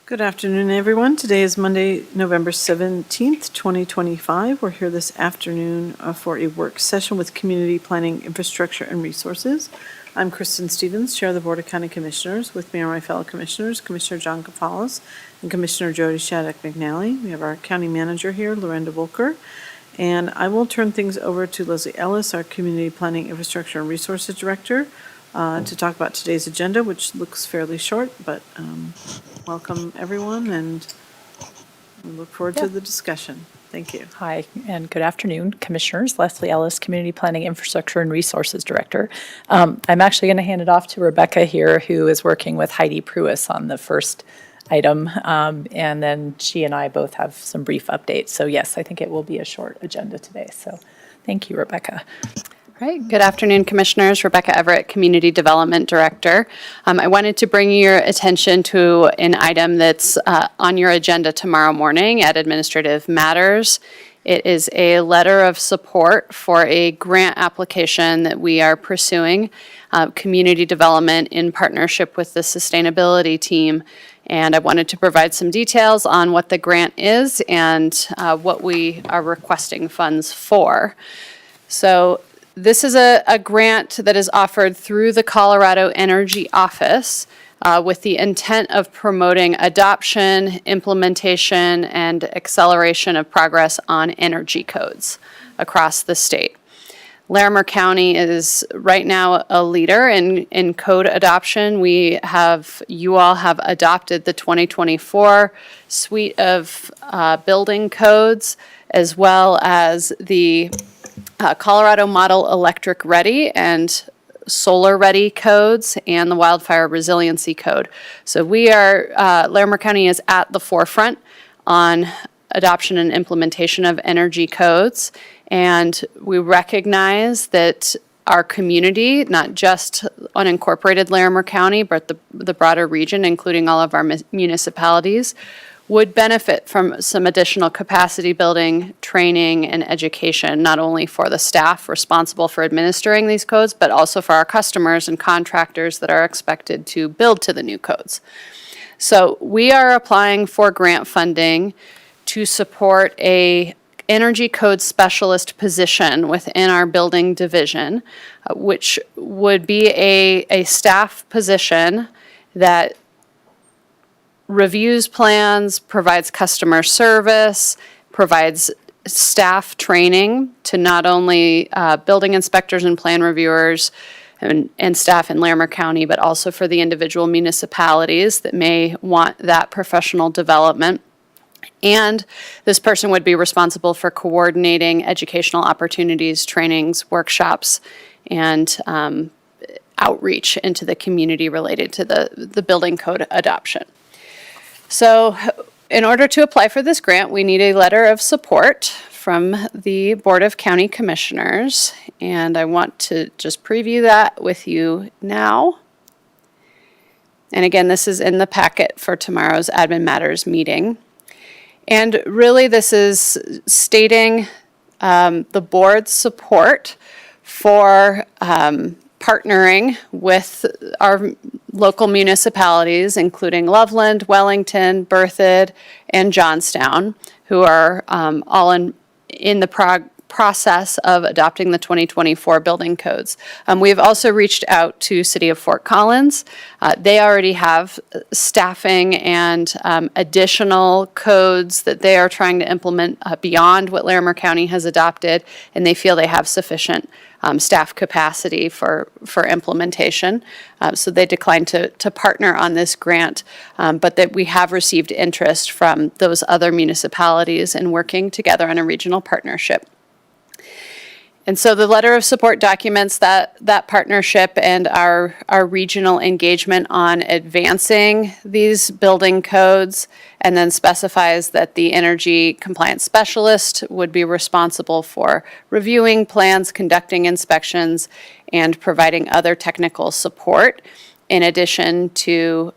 Good afternoon, everyone. Today is Monday, November 17th, 2025. We're here this afternoon for a work session with Community Planning, Infrastructure, and Resources. I'm Kristen Stevens, Chair of the Board of County Commissioners. With me are my fellow commissioners, Commissioner John Kafalas and Commissioner Jody Shattuck McNally. We have our County Manager here, Lorenda Volker. And I will turn things over to Leslie Ellis, our Community Planning, Infrastructure, and Resources Director, to talk about today's agenda, which looks fairly short, but welcome everyone, and we look forward to the discussion. Thank you. Hi, and good afternoon, Commissioners. Leslie Ellis, Community Planning, Infrastructure, and Resources Director. I'm actually going to hand it off to Rebecca here, who is working with Heidi Pruis on the first item, and then she and I both have some brief updates. So yes, I think it will be a short agenda today. So thank you, Rebecca. All right. Good afternoon, Commissioners. Rebecca Everett, Community Development Director. I wanted to bring your attention to an item that's on your agenda tomorrow morning at Administrative Matters. It is a letter of support for a grant application that we are pursuing, community development in partnership with the sustainability team. And I wanted to provide some details on what the grant is and what we are requesting funds for. So this is a grant that is offered through the Colorado Energy Office with the intent of promoting adoption, implementation, and acceleration of progress on energy codes across the state. Larimer County is right now a leader in code adoption. You all have adopted the 2024 suite of building codes, as well as the Colorado Model Electric Ready and Solar Ready codes and the Wildfire Resiliency Code. So Larimer County is at the forefront on adoption and implementation of energy codes. And we recognize that our community, not just unincorporated Larimer County, but the broader region, including all of our municipalities, would benefit from some additional capacity building, training, and education, not only for the staff responsible for administering these codes, but also for our customers and contractors that are expected to build to the new codes. So we are applying for grant funding to support a energy code specialist position within our building division, which would be a staff position that reviews plans, provides customer service, provides staff training to not only building inspectors and plan reviewers and staff in Larimer County, but also for the individual municipalities that may want that professional development. And this person would be responsible for coordinating educational opportunities, trainings, workshops, and outreach into the community related to the building code adoption. So in order to apply for this grant, we need a letter of support from the Board of County Commissioners. And I want to just preview that with you now. And again, this is in the packet for tomorrow's Admin Matters meeting. And really, this is stating the board's support for partnering with our local municipalities, including Loveland, Wellington, Berthoud, and Johnstown, who are all in the process of adopting the 2024 building codes. We have also reached out to City of Fort Collins. They already have staffing and additional codes that they are trying to implement beyond what Larimer County has adopted, and they feel they have sufficient staff capacity for implementation. So they declined to partner on this grant, but that we have received interest from those other municipalities in working together on a regional partnership. And so the letter of support documents that partnership and our regional engagement on advancing these building codes, and then specifies that the energy compliance specialist would be responsible for reviewing plans, conducting inspections, and providing other technical support, in addition to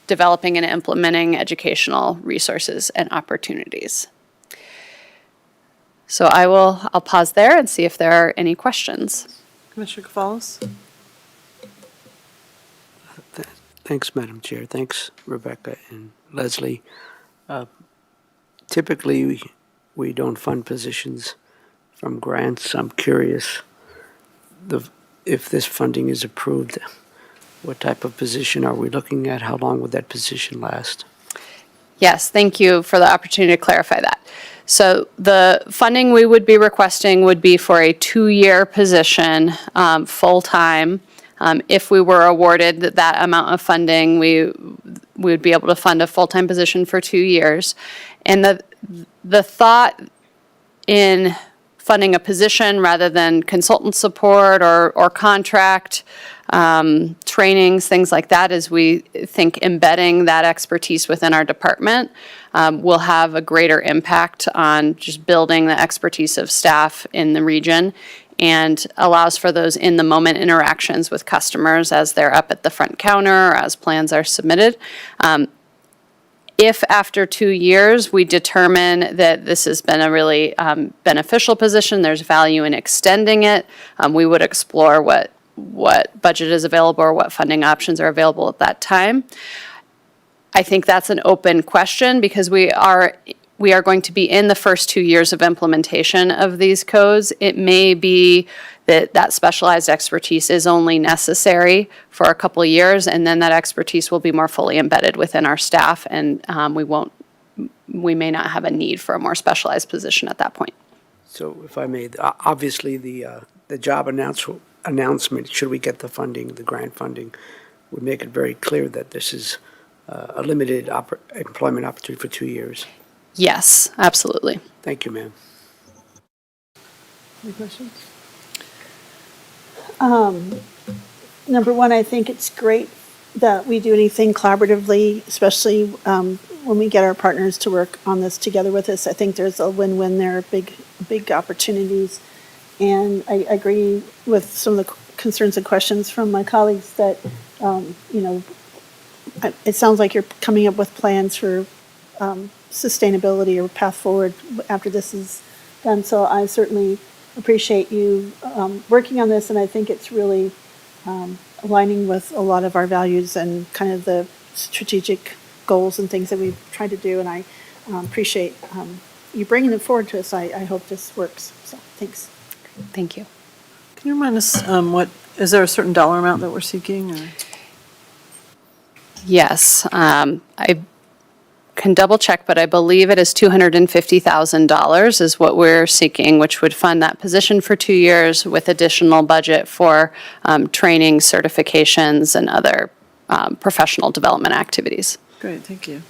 developing and implementing educational resources and opportunities. So I'll pause there and see if there are any questions. Commissioner Kafalas? Thanks, Madam Chair. Thanks, Rebecca and Leslie. Typically, we don't fund positions from grants. I'm curious if this funding is approved, what type of position are we looking at? How long would that position last? Yes, thank you for the opportunity to clarify that. So the funding we would be requesting would be for a 2-year position, full-time. If we were awarded that amount of funding, we would be able to fund a full-time position for 2 years. And the thought in funding a position rather than consultant support or contract trainings, things like that, is we think embedding that expertise within our department will have a greater impact on just building the expertise of staff in the region, and allows for those in-the-moment interactions with customers as they're up at the front counter or as plans are submitted. If after 2 years we determine that this has been a really beneficial position, there's value in extending it, we would explore what budget is available or what funding options are available at that time. I think that's an open question because we are going to be in the first 2 years of implementation of these codes. It may be that specialized expertise is only necessary for a couple of years, and then that expertise will be more fully embedded within our staff, and we may not have a need for a more specialized position at that point. So if I may, obviously the job announcement, should we get the funding, the grant funding, would make it very clear that this is a limited employment opportunity for 2 years. Yes, absolutely. Thank you, ma'am. Any questions? Number one, I think it's great that we do anything collaboratively, especially when we get our partners to work on this together with us. I think there's a win-win there, big opportunities. And I agree with some of the concerns and questions from my colleagues that, it sounds like you're coming up with plans for sustainability or path forward after this is done. So I certainly appreciate you working on this, and I think it's really aligning with a lot of our values and kind of the strategic goals and things that we've tried to do, and I appreciate you bringing them forward to us. I hope this works, so thanks. Thank you. Can you remind us, is there a certain dollar amount that we're seeking? Or? Yes, I can double check, but I believe it is $250,000 is what we're seeking, which would fund that position for 2 years with additional budget for training, certifications, and other professional development activities. Great, thank you.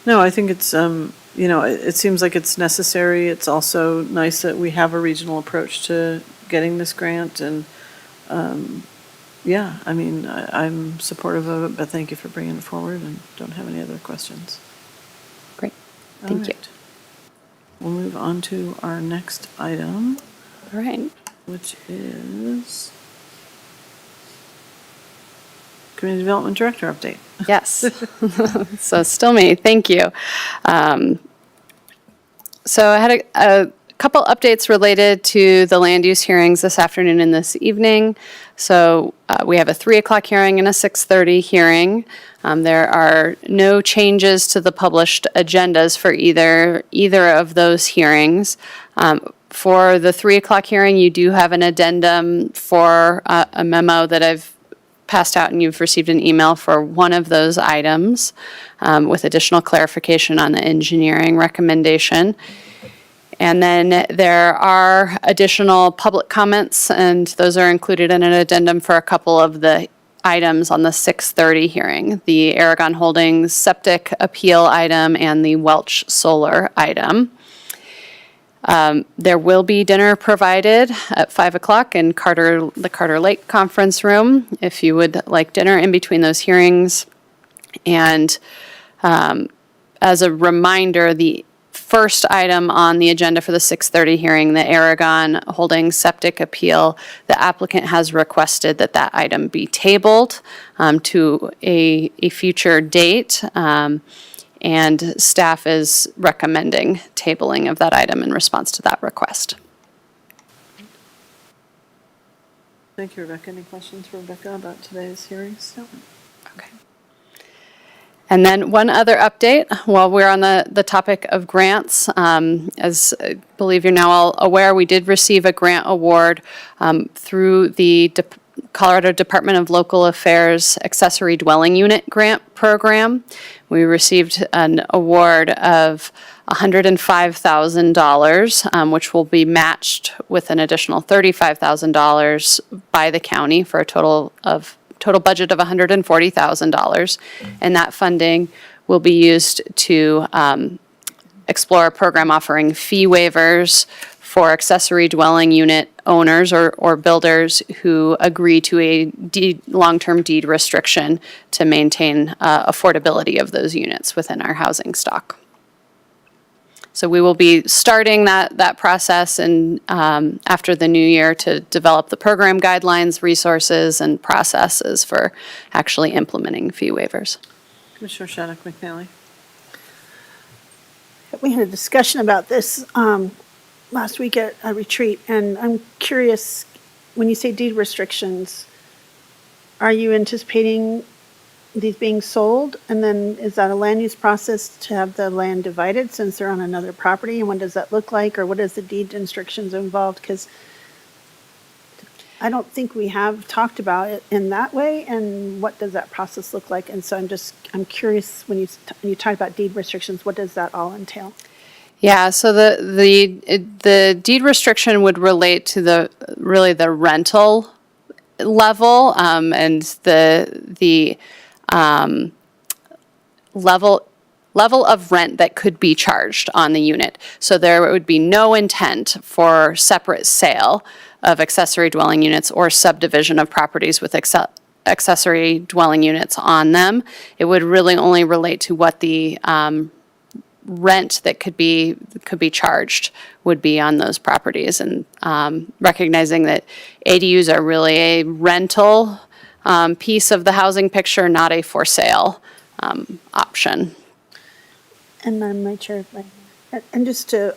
No, I think it's, it seems like it's necessary. It's also nice that we have a regional approach to getting this grant, and I'm supportive of it, but thank you for bringing it forward, and don't have any other questions. Great, thank you. We'll move on to our next item, All right. which is Community Development Director update. Yes. So still me, thank you. So I had a couple updates related to the land use hearings this afternoon and this evening. So we have a 3:00 hearing and a 6:30 hearing. There are no changes to the published agendas for either of those hearings. For the 3:00 hearing, you do have an addendum for a memo that I've passed out, and you've received an email for one of those items with additional clarification on the engineering recommendation. And then there are additional public comments, and those are included in an addendum for a couple of the items on the 6:30 hearing, the Aragon Holdings septic appeal item and the Welch solar item. There will be dinner provided at 5:00 in the Carter Lake Conference Room if you would like dinner in between those hearings. And as a reminder, the first item on the agenda for the 6:30 hearing, the Aragon Holdings septic appeal, the applicant has requested that that item be tabled to a future date. And staff is recommending tabling of that item in response to that request. Thank you, Rebecca. Any questions for Rebecca about today's hearings? No. Okay. And then one other update, while we're on the topic of grants, as I believe you're now all aware, we did receive a grant award through the Colorado Department of Local Affairs Accessory Dwelling Unit Grant Program. We received an award of $105,000, which will be matched with an additional $35,000 by the county for a total budget of $140,000. And that funding will be used to explore a program offering fee waivers for accessory dwelling unit owners or builders who agree to a long-term deed restriction to maintain affordability of those units within our housing stock. So we will be starting that process and after the new year to develop the program guidelines, resources, and processes for actually implementing fee waivers. Commissioner Shattuck McNally. We had a discussion about this last week at a retreat, and I'm curious, when you say deed restrictions, are you anticipating these being sold? And then is that a land use process to have the land divided since they're on another property? And what does that look like? Or what is the deed restrictions involved? Because I don't think we have talked about it in that way. And what does that process look like? And so I'm curious, when you talk about deed restrictions, what does that all entail? Yeah, so the deed restriction would relate to the rental level and the level of rent that could be charged on the unit. So there would be no intent for separate sale of accessory dwelling units or subdivision of properties with accessory dwelling units on them. It would really only relate to what the rent that could be charged would be on those properties, and recognizing that ADUs are really a rental piece of the housing picture, not a for sale option. And then my chair, and so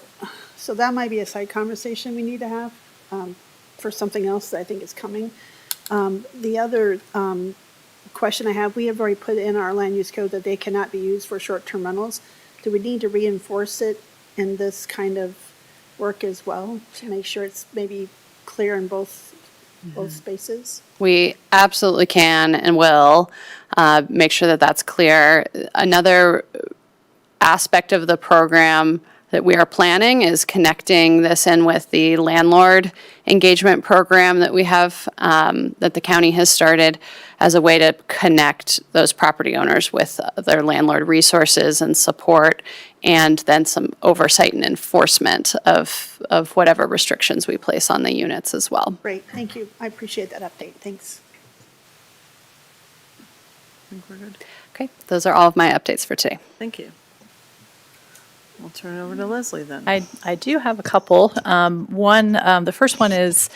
that might be a side conversation we need to have for something else that I think is coming. The other question I have, we have already put in our land use code that they cannot be used for short-term rentals. Do we need to reinforce it in this kind of work as well to make sure it's maybe clear in both spaces? We absolutely can and will make sure that that's clear. Another aspect of the program that we are planning is connecting this in with the landlord engagement program that we have, that the county has started as a way to connect those property owners with their landlord resources and support, and then some oversight and enforcement of whatever restrictions we place on the units as well. Great, thank you. I appreciate that update. Thanks. I think we're good. Okay, those are all of my updates for today. Thank you. We'll turn it over to Leslie then. I do have a couple. The first one is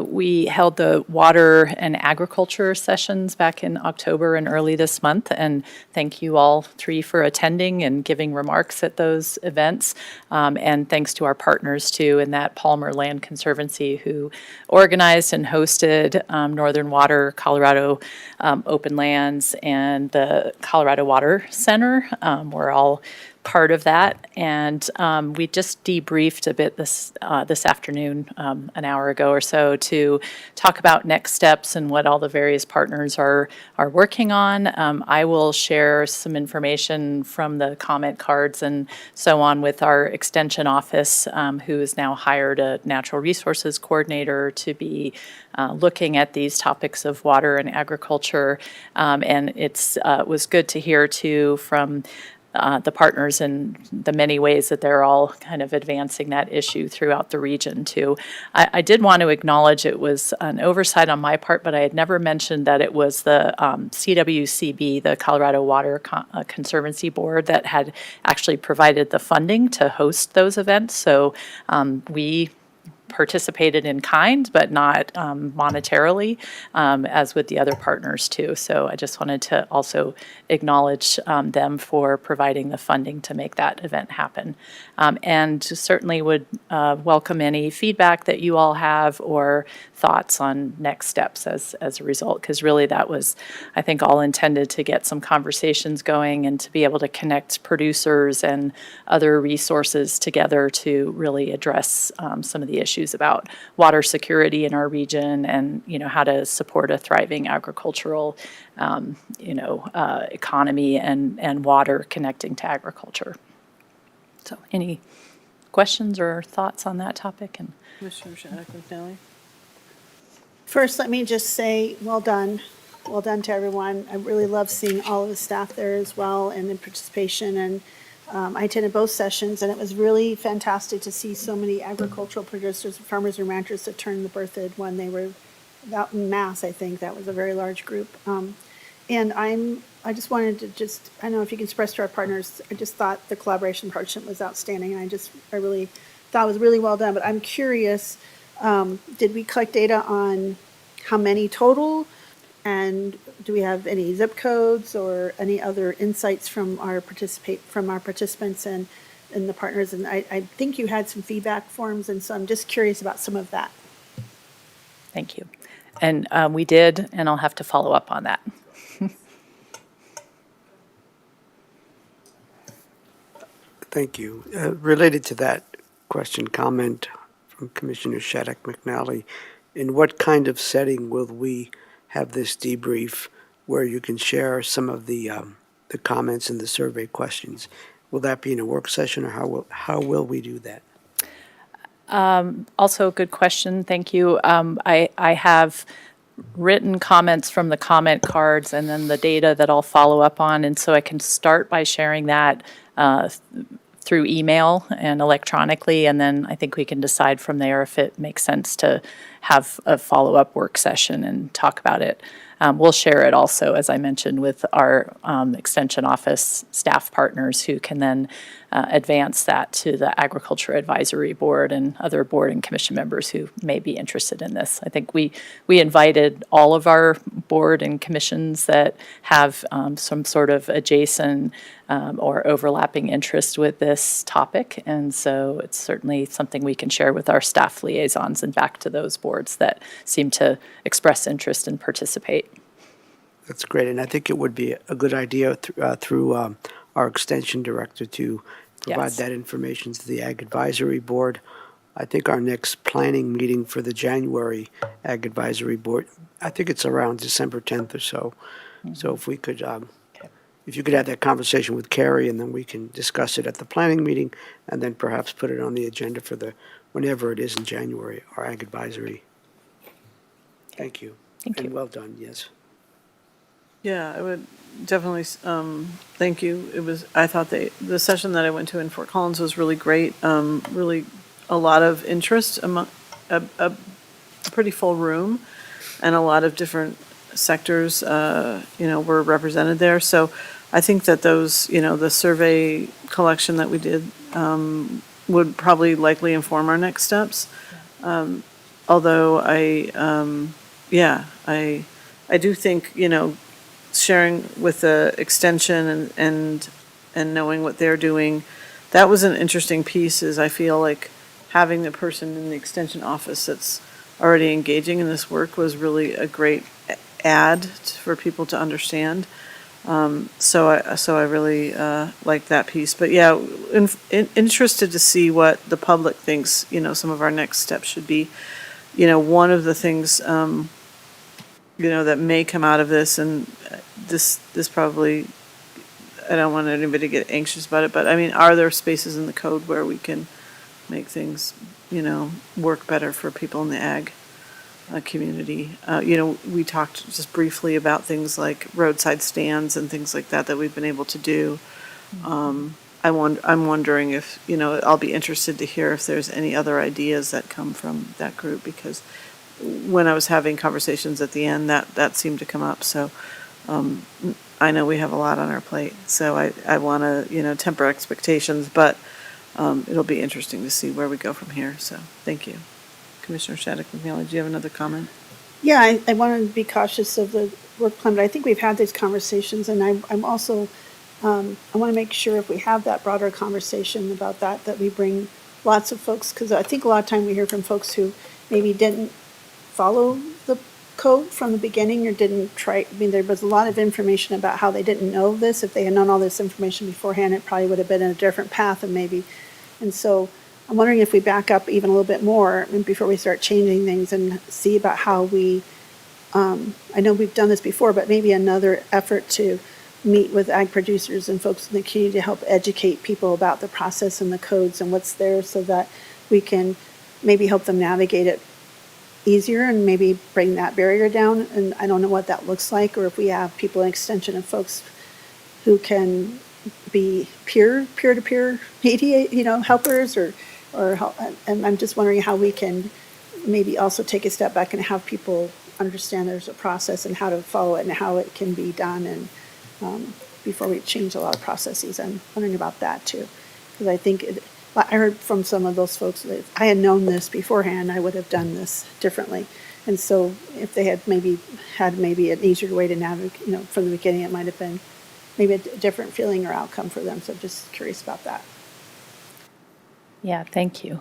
we held the water and agriculture sessions back in October and early this month, and thank you all three for attending and giving remarks at those events. And thanks to our partners too, in that Palmer Land Conservancy, who organized and hosted Northern Water, Colorado Open Lands, and the Colorado Water Center. We're all part of that, and we just debriefed a bit this afternoon, an hour ago or so, to talk about next steps and what all the various partners are working on. I will share some information from the comment cards and so on with our extension office, who has now hired a natural resources coordinator to be looking at these topics of water and agriculture, and it was good to hear too from the partners and the many ways that they're all kind of advancing that issue throughout the region too. I did want to acknowledge it was an oversight on my part, but I had never mentioned that it was the CWCB, the Colorado Water Conservancy Board, that had actually provided the funding to host those events. So we participated in kind, but not monetarily, as with the other partners too. So I just wanted to also acknowledge them for providing the funding to make that event happen. And certainly would welcome any feedback that you all have or thoughts on next steps as a result, because really that was, I think, all intended to get some conversations going and to be able to connect producers and other resources together to really address some of the issues about water security in our region and, how to support a thriving agricultural, economy and water connecting to agriculture. So any questions or thoughts on that topic? And Commissioner Shattuck McNally? First, let me just say, well done. Well done to everyone. I really love seeing all of the staff there as well and the participation. And I attended both sessions, and it was really fantastic to see so many agricultural producers, farmers and ranchers that turned the berthoud when they were out in mass. I think that was a very large group. And I just wanted to I don't know if you can express to our partners, I just thought the collaboration partnership was outstanding, and I really thought it was really well done. But I'm curious, did we collect data on how many total? And do we have any zip codes or any other insights from our participants and the partners? And I think you had some feedback forms, and so I'm just curious about some of that. thank you. And we did, and I'll have to follow up on that. Thank you. Related to that question, comment from Commissioner Shattuck McNally, in what kind of setting will we have this debrief where you can share some of the comments and the survey questions? Will that be in a work session, or how will we do that? Also, a good question. Thank you. I have written comments from the comment cards and then the data that I'll follow up on. And so I can start by sharing that through email and electronically. And then I think we can decide from there if it makes sense to have a follow-up work session and talk about it. We'll share it also, as I mentioned, with our Extension Office staff partners who can then advance that to the Agriculture Advisory Board and other board and commission members who may be interested in this. I think we invited all of our board and commissions that have some sort of adjacent or overlapping interest with this topic. And so it's certainly something we can share with our staff liaisons and back to those boards that seem to express interest and participate. That's great, and I think it would be a good idea through our extension director to provide Yes. that information to the Ag Advisory Board. I think our next planning meeting for the January Ag Advisory Board, I think it's around December 10th or so. So if we could, if you could have that conversation with Carrie, and then we can discuss it at the planning meeting, and then perhaps put it on the agenda for whenever it is in January, our Ag Advisory. Thank you. Thank you. And well done, yes. Yeah, I would definitely, thank you. I thought the session that I went to in Fort Collins was really great. Really a lot of interest among a pretty full room, and a lot of different sectors, were represented there. So I think that those, the survey collection that we did, would probably likely inform our next steps. Although I do think, sharing with the extension and knowing what they're doing, that was an interesting piece. Is I feel like having the person in the extension office that's already engaging in this work was really a great add for people to understand. So I really like that piece. But yeah, interested to see what the public thinks. Some of our next steps should be. One of the things that may come out of this, and this probably, I don't want anybody to get anxious about it, but I mean, are there spaces in the code where we can make things, work better for people in the ag community? We talked just briefly about things like roadside stands and things like that we've been able to do. I'm wondering if, I'll be interested to hear if there's any other ideas that come from that group, because when I was having conversations at the end, that seemed to come up. So I know we have a lot on our plate, so I want to, temper expectations, but it'll be interesting to see where we go from here. So thank you. Commissioner Shattuck McNally, do you have another comment? Yeah, I want to be cautious of the work plan, but I think we've had these conversations, and I'm also, I want to make sure if we have that broader conversation about that, that we bring lots of folks, because I think a lot of time we hear from folks who maybe didn't follow the code from the beginning or didn't try, I mean, there was a lot of information about how they didn't know this. If they had known all this information beforehand, it probably would have been a different path and maybe, and so I'm wondering if we back up even a little bit more and before we start changing things and see about how we, I know we've done this before, but maybe another effort to meet with ag producers and folks in the community to help educate people about the process and the codes and what's there so that we can maybe help them navigate it easier and maybe bring that barrier down. And I don't know what that looks like, or if we have people, an extension of folks who can be peer-to-peer mediate, helpers or help. And I'm just wondering how we can maybe also take a step back and have people understand there's a process and how to follow it and how it can be done. And before we change a lot of processes, I'm wondering about that too. Because I think I heard from some of those folks that if I had known this beforehand, I would have done this differently. And so if they had maybe an easier way to navigate, from the beginning, it might have been maybe a different feeling or outcome for them. So I'm just curious about that. Yeah, thank you.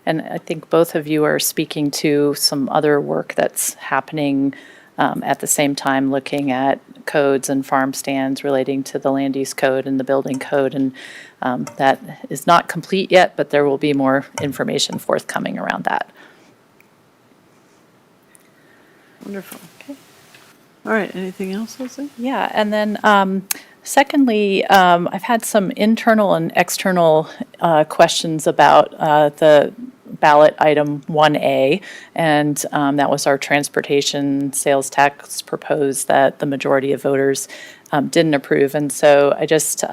And I think both of you are speaking to some other work that's happening at the same time, looking at codes and farm stands relating to the land use code and the building code. And that is not complete yet, but there will be more information forthcoming around that. Wonderful. Okay. All right, anything else, Leslie? Yeah, and then secondly, I've had some internal and external questions about the ballot item 1A, and that was our transportation sales tax proposed that the majority of voters didn't approve. And so I just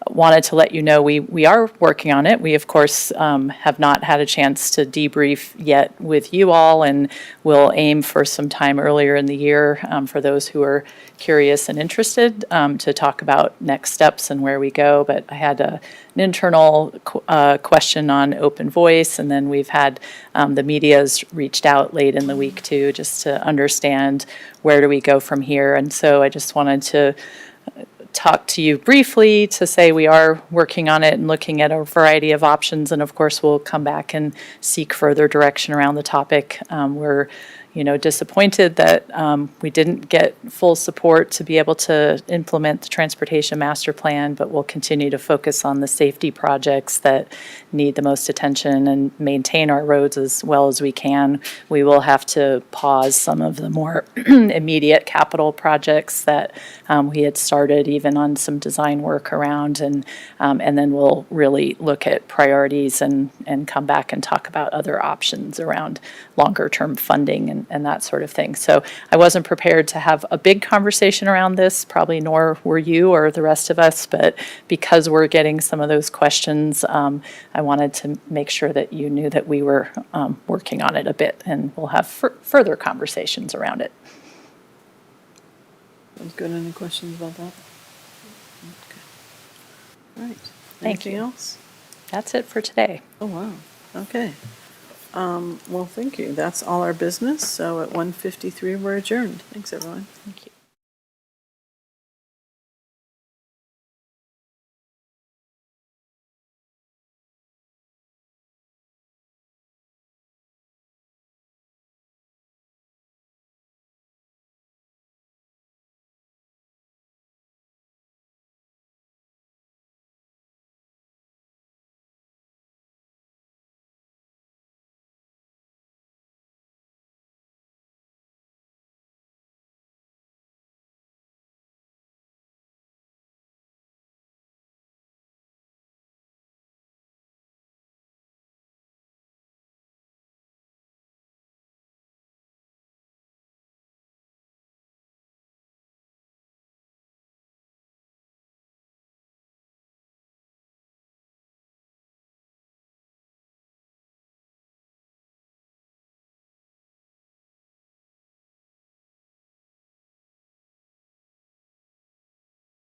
wanted to let you know we are working on it. We, of course, have not had a chance to debrief yet with you all, and we'll aim for some time earlier in the year for those who are curious and interested to talk about next steps and where we go. But I had an internal question on open voice, and then we've had the media's reached out late in the week too, just to understand where do we go from here. And so I just wanted to talk to you briefly to say we are working on it and looking at a variety of options, and of course we'll come back and seek further direction around the topic. We're disappointed that we didn't get full support to be able to implement the transportation master plan, but we'll continue to focus on the safety projects that need the most attention and maintain our roads as well as we can. We will have to pause some of the more immediate capital projects that we had started, even on some design work around, and then we'll really look at priorities and come back and talk about other options around longer term funding and that sort of thing. So I wasn't prepared to have a big conversation around this, probably nor were you or the rest of us, but because we're getting some of those questions, I wanted to make sure that you knew that we were working on it a bit, and we'll have further conversations around it. Sounds good. Any questions about that? Okay. All right. Thank Anything you. else? That's it for today. Oh, wow. Okay. Well, thank you. That's all our business. So at 1:53, we're adjourned. Thanks, everyone. Thank you.